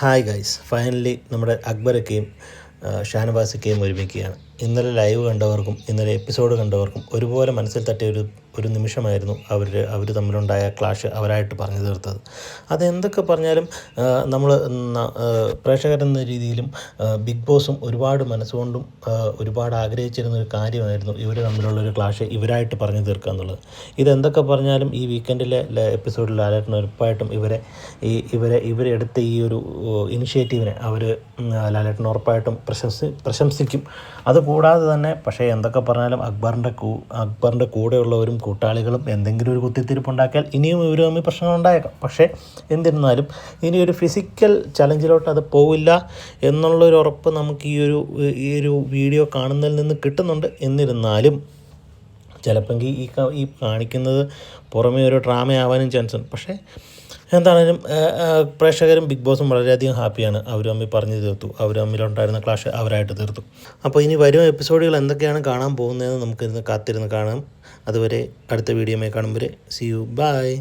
Hi guys, finally നമ്മുടെ അക്ബറൊക്കെയും ഷാനവാസൊക്കെയും ഒരുമിക്കുകയാണ്. ഇന്നലെ live കണ്ടവർക്കും ഇന്നലെ എപ്പിസോഡ് കണ്ടവർക്കും ഒരുപോലെ മനസ്സിൽ തട്ടിയ ഒരു നിമിഷമായിരുന്നു അവർ തമ്മിലുണ്ടായ ക്ലാഷ് അവരായിട്ട് പറഞ്ഞു തീർത്തത്. അതെന്തൊക്കെ പറഞ്ഞാലും നമ്മൾ പ്രേക്ഷകരെന്ന രീതിയിലും ബിഗ് ബോസും ഒരുപാട് മനസ്സുകൊണ്ടും ഒരുപാട് ആഗ്രഹിച്ചിരുന്ന ഒരു കാര്യമായിരുന്നു ഇവർ തമ്മിലുള്ളൊരു ക്ലാഷ് ഇവരായിട്ട് പറഞ്ഞു തീർക്കുക എന്നുള്ളത്. ഇതെന്തൊക്കെ പറഞ്ഞാലും ഈ വീക്കെൻഡിലെ എപ്പിസോഡിൽ ലാലേട്ടൻ ഉറപ്പായിട്ടും ഇവരെടുത്ത ഈ ഒരു ഇനിഷ്യേറ്റീവിനെ ലാലേട്ടൻ ഉറപ്പായിട്ടും പ്രശംസിക്കും. അതുകൂടാതെ തന്നെ പക്ഷേ എന്തൊക്കെ പറഞ്ഞാലും അക്ബറിൻ്റെ കൂടെയുള്ളവരും കൂട്ടാളികളും എന്തെങ്കിലും ഒരു കുത്തിത്തിരിപ്പുണ്ടാക്കിയാൽ ഇനിയും ഇവർ തമ്മിൽ പ്രശ്നങ്ങളുണ്ടായേക്കാം. പക്ഷേ എന്നിരുന്നാലും ഇനിയൊരു ഫിസിക്കൽ ചലഞ്ചിലോട്ട് അത് പോവില്ല എന്നുള്ളൊരു ഉറപ്പ് നമുക്ക് ഈ ഒരു വീഡിയോ കാണുന്നതിൽ നിന്ന് കിട്ടുന്നുണ്ട്. എന്നിരുന്നാലും ചിലപ്പോൾ ഈ കാണിക്കുന്നത് പുറമേ ഒരു ഡ്രാമയാവാനും ചാൻസ് ഉണ്ട്. പക്ഷേ എന്താണേലും പ്രേക്ഷകരും ബിഗ് ബോസും വളരെയധികം ഹാപ്പിയാണ്. അവർ തമ്മിൽ പറഞ്ഞു തീർത്തു, അവർ തമ്മിലുണ്ടായിരുന്ന ക്ലാഷ് അവരായിട്ട് തീർത്തു. അപ്പോൾ ഇനി വരും എപ്പിസോഡുകൾ എന്തൊക്കെയാണ് കാണാൻ പോകുന്നതെന്ന് നമുക്കിരുന്ന് കാത്തിരുന്ന് കാണാം. അതുവരെ അടുത്ത വീഡിയോയിൽ കാണും വരെ സീ യു, ബൈ.